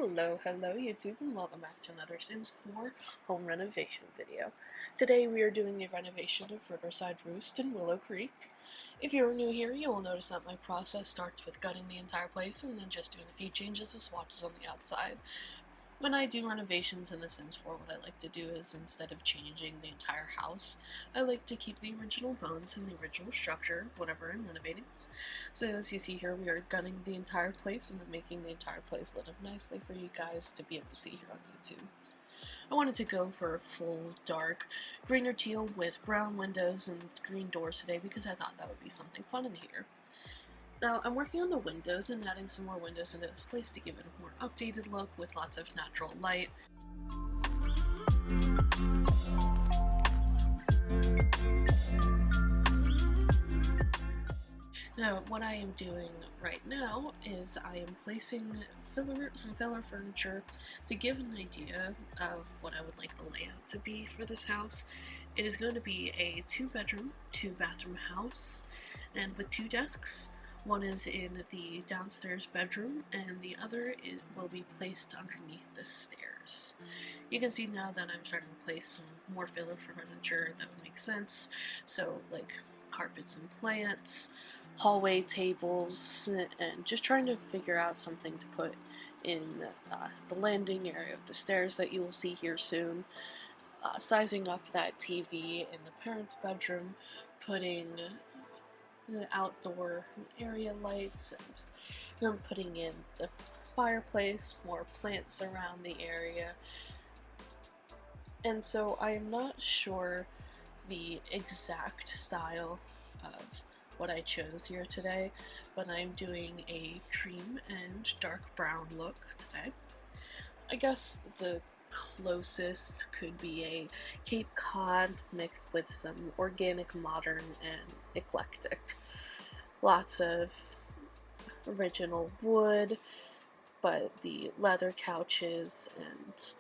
Hello YouTube, and welcome back to another Sims 4 home renovation video. Today we are doing a renovation of Riverside, Roost, and Willow Creek. If you're new here, you will notice that my process starts with gutting the entire place and then just doing a few changes of swatches on the outside. When I do renovations in The Sims 4, what I like to do is, instead of changing the entire house, I like to keep the original bones and the original structure of whatever I'm renovating. So as you see here, we are gutting the entire place and then making the entire place lit up nicely for you guys to be able to see here on YouTube. I wanted to go for a full dark green or teal with brown windows and green doors today because I thought that would be something fun in here. Now, I'm working on the windows and adding some more windows into this place to give it a more updated look with lots of natural light. Now, what I am doing right now is I am placing some filler furniture to give an idea of what I would like the layout to be for this house. It is going to be a 2-bedroom, 2-bathroom house, and with 2 desks. One is in the downstairs bedroom, and the other will be placed underneath the stairs. You can see now that I'm starting to place some more filler furniture that would make sense, so like carpets and plants, hallway tables, and just trying to figure out something to put in the landing area of the stairs that you will see here soon. Sizing up that TV in the parents' bedroom, putting the outdoor area lights, and then putting in the fireplace, more plants around the area. And so I am not sure the exact style of what I chose here today, but I'm doing a cream and dark brown look today. I guess the closest could be a Cape Cod mixed with some organic, modern, and eclectic. Lots of original wood, but the leather couches and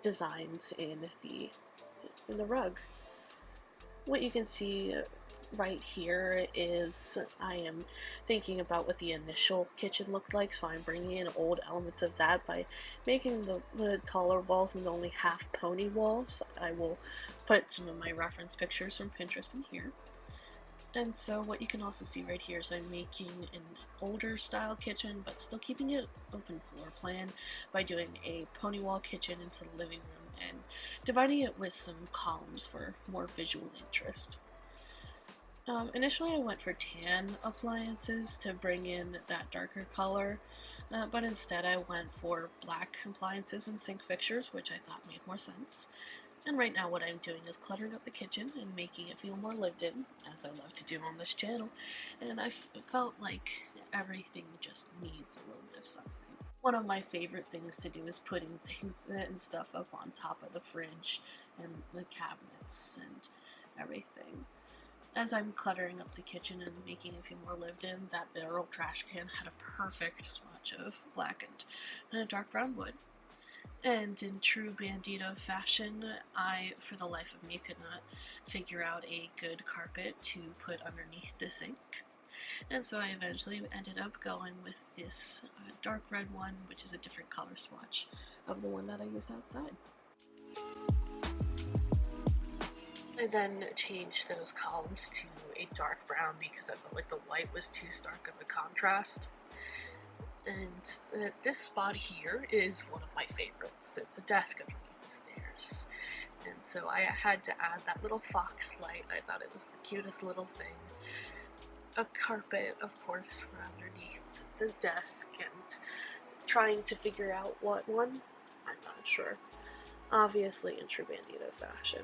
designs in the rug. What you can see right here is I am thinking about what the initial kitchen looked like, so I'm bringing in old elements of that by making the taller walls and the only half pony walls. I will put some of my reference pictures from Pinterest in here. And so what you can also see right here is I'm making an older style kitchen, but still keeping it open floor plan by doing a pony wall kitchen into the living room and dividing it with some columns for more visual interest. Initially I went for tan appliances to bring in that darker color, but instead I went for black appliances and sink fixtures, which I thought made more sense. And right now what I'm doing is cluttering up the kitchen and making it feel more lived in, as I love to do on this channel, and I felt like everything just needs a little bit of something. One of my favorite things to do is putting things and stuff up on top of the fridge and the cabinets and everything. As I'm cluttering up the kitchen and making it feel more lived in, that barrel trash can had a perfect swatch of black and dark brown wood. And in true Bandito fashion, I, for the life of me, could not figure out a good carpet to put underneath the sink. And so I eventually ended up going with this dark red one, which is a different color swatch of the one that I use outside. I then changed those columns to a dark brown because I felt like the white was too stark of a contrast. And this spot here is one of my favorites. It's a desk underneath the stairs. And so I had to add that little fox light. I thought it was the cutest little thing. A carpet, of course, for underneath the desk, and trying to figure out what one, I'm not sure. Obviously in true Bandito fashion.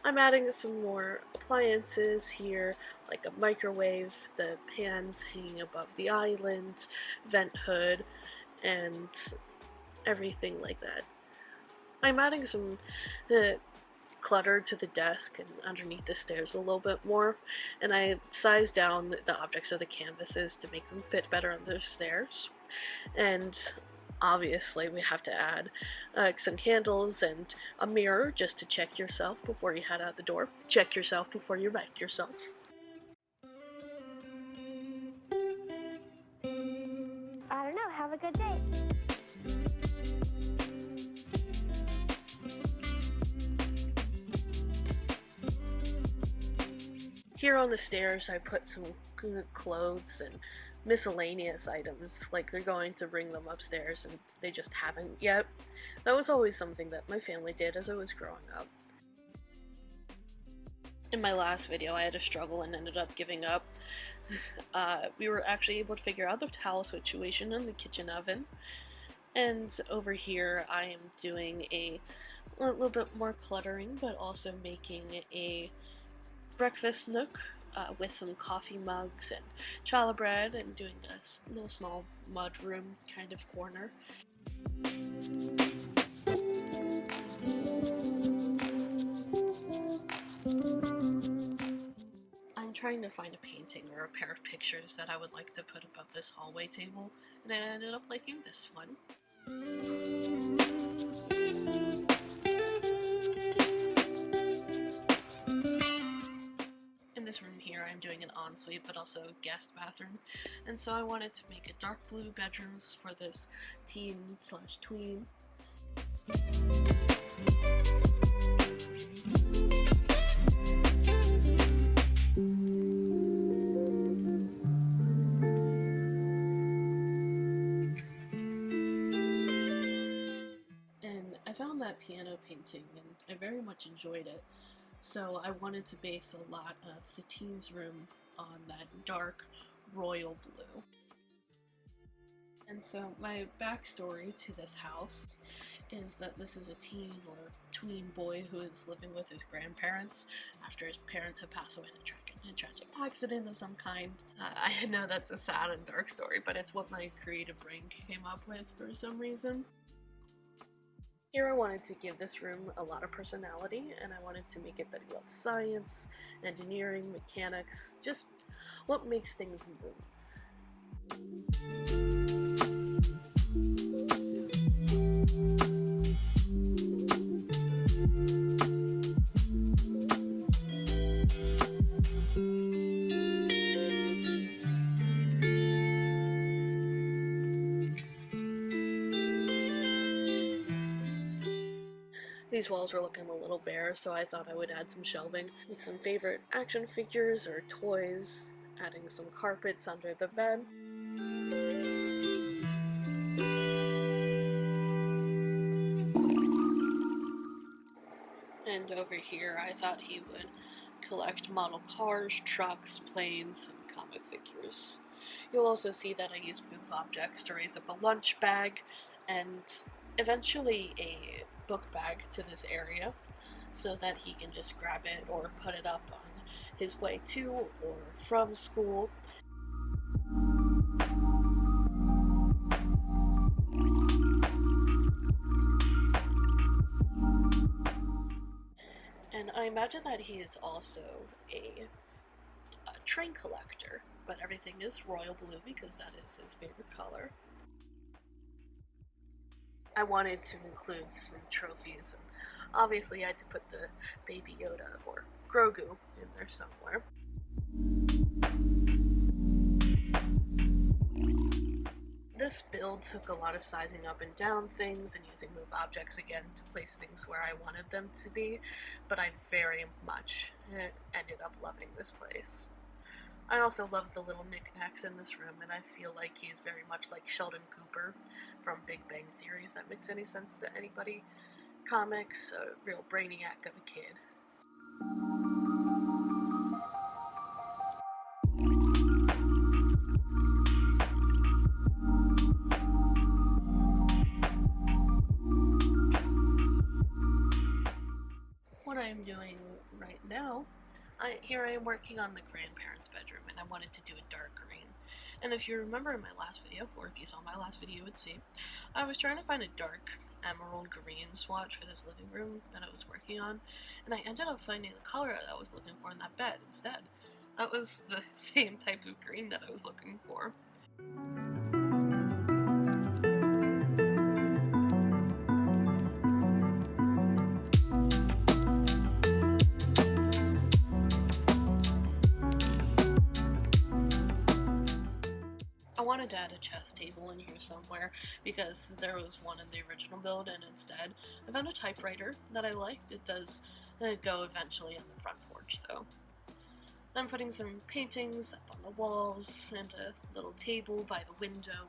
I'm adding some more appliances here, like a microwave, the pans hanging above the island, vent hood, and everything like that. I'm adding some clutter to the desk and underneath the stairs a little bit more, and I sized down the objects of the canvases to make them fit better on the stairs. And obviously we have to add some candles and a mirror just to check yourself before you head out the door. Check yourself before you wreck yourself. I don't know, have a good day. Here on the stairs I put some clothes and miscellaneous items, like they're going to bring them upstairs and they just haven't yet. That was always something that my family did as I was growing up. In my last video I had a struggle and ended up giving up. We were actually able to figure out the towel situation in the kitchen oven. And over here I am doing a little bit more cluttering, but also making a breakfast nook with some coffee mugs and challah bread, and doing a little small mud room kind of corner. I'm trying to find a painting or a pair of pictures that I would like to put above this hallway table, and I ended up liking this one. In this room here I'm doing an ensuite but also a guest bathroom, and so I wanted to make a dark blue bedrooms for this teen/tween. And I found that piano painting and I very much enjoyed it. So I wanted to base a lot of the teens room on that dark royal blue. And so my backstory to this house is that this is a teen or tween boy who is living with his grandparents after his parents have passed away in a tragic accident of some kind. I know that's a sad and dark story, but it's what my creative brain came up with for some reason. Here I wanted to give this room a lot of personality, and I wanted to make it that he loves science, engineering, mechanics, just what makes things move. These walls were looking a little bare, so I thought I would add some shelving with some favorite action figures or toys, adding some carpets under the bed. And over here I thought he would collect model cars, trucks, planes, and comic figures. You'll also see that I used move objects to raise up a lunch bag and eventually a book bag to this area so that he can just grab it or put it up on his way to or from school. And I imagine that he is also a train collector, but everything is royal blue because that is his favorite color. I wanted to include some trophies, and obviously I had to put the Baby Yoda or Grogu in there somewhere. This build took a lot of sizing up and down things and using move objects again to place things where I wanted them to be, but I very much ended up loving this place. I also love the little knickknacks in this room, and I feel like he's very much like Sheldon Cooper from Big Bang Theory, if that makes any sense to anybody. Comics, a real brainiac of a kid. What I'm doing right now, here I am working on the grandparents' bedroom, and I wanted to do a dark green. And if you remember in my last video, or if you saw my last video, you would see, I was trying to find a dark emerald green swatch for this living room that I was working on, and I ended up finding the color that I was looking for in that bed instead. That was the same type of green that I was looking for. I wanted to add a chess table in here somewhere because there was one in the original build, and instead I found a typewriter that I liked. It does go eventually on the front porch though. I'm putting some paintings up on the walls and a little table by the window.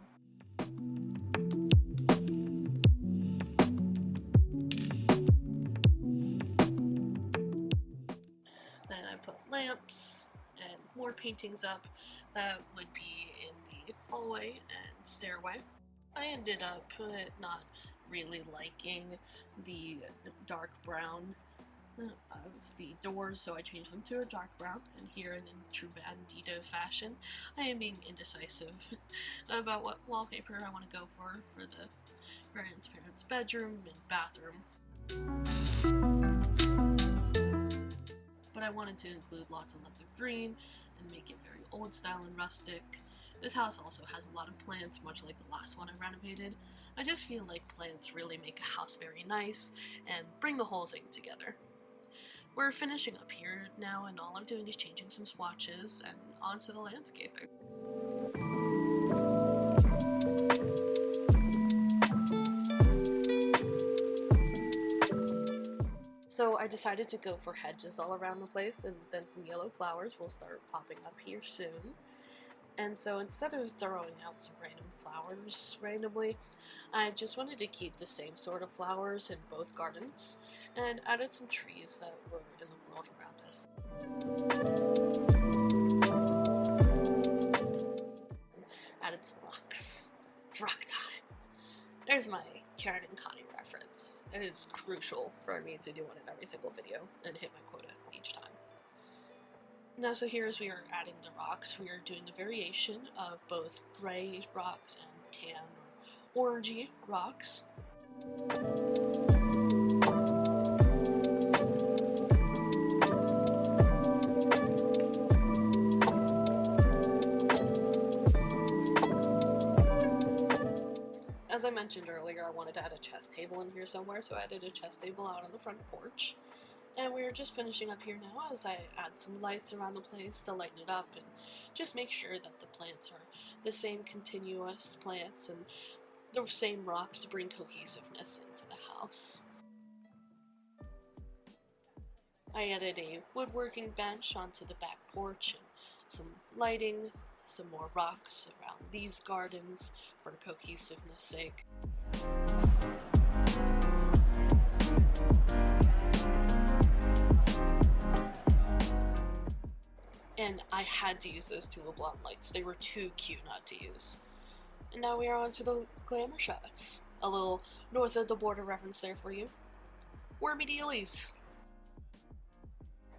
Then I put lamps and more paintings up that would be in the hallway and stairway. I ended up not really liking the dark brown of the doors, so I changed them to a dark brown, and here in true bandito fashion, I am being indecisive about what wallpaper I want to go for the grandparents' bedroom and bathroom. But I wanted to include lots and lots of green and make it very old style and rustic. This house also has a lot of plants, much like the last one I renovated. I just feel like plants really make a house very nice and bring the whole thing together. We're finishing up here now, and all I'm doing is changing some swatches and onto the landscaping. So I decided to go for hedges all around the place, and then some yellow flowers will start popping up here soon. And so instead of throwing out some random flowers randomly, I just wanted to keep the same sort of flowers in both gardens, and added some trees that were in the world around us. Added some rocks. It's rock time. There's my Karen and Connie reference. It is crucial for me to do one in every single video and hit my quota each time. Now, so here as we are adding the rocks, we are doing a variation of both gray rocks and tan or orangey rocks. As I mentioned earlier, I wanted to add a chess table in here somewhere, so I added a chess table out on the front porch. And we're just finishing up here now as I add some lights around the place to lighten it up and just make sure that the plants are the same continuous plants and the same rocks to bring cohesiveness into the house. I added a woodworking bench onto the back porch and some lighting, some more rocks around these gardens for cohesiveness sake. And I had to use those tulip blonde lights. They were too cute not to use. And now we are on to the glamour shots. A little north of the border reference there for you. Wormy dealies.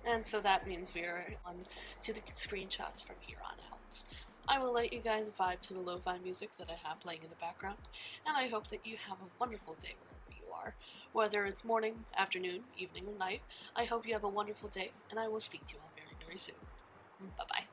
And so that means we are on to the screenshots from here on out. I will let you guys vibe to the lo-fi music that I have playing in the background, and I hope that you have a wonderful day wherever you are. Whether it's morning, afternoon, evening, or night, I hope you have a wonderful day, and I will speak to you all very, very soon. Bye-bye.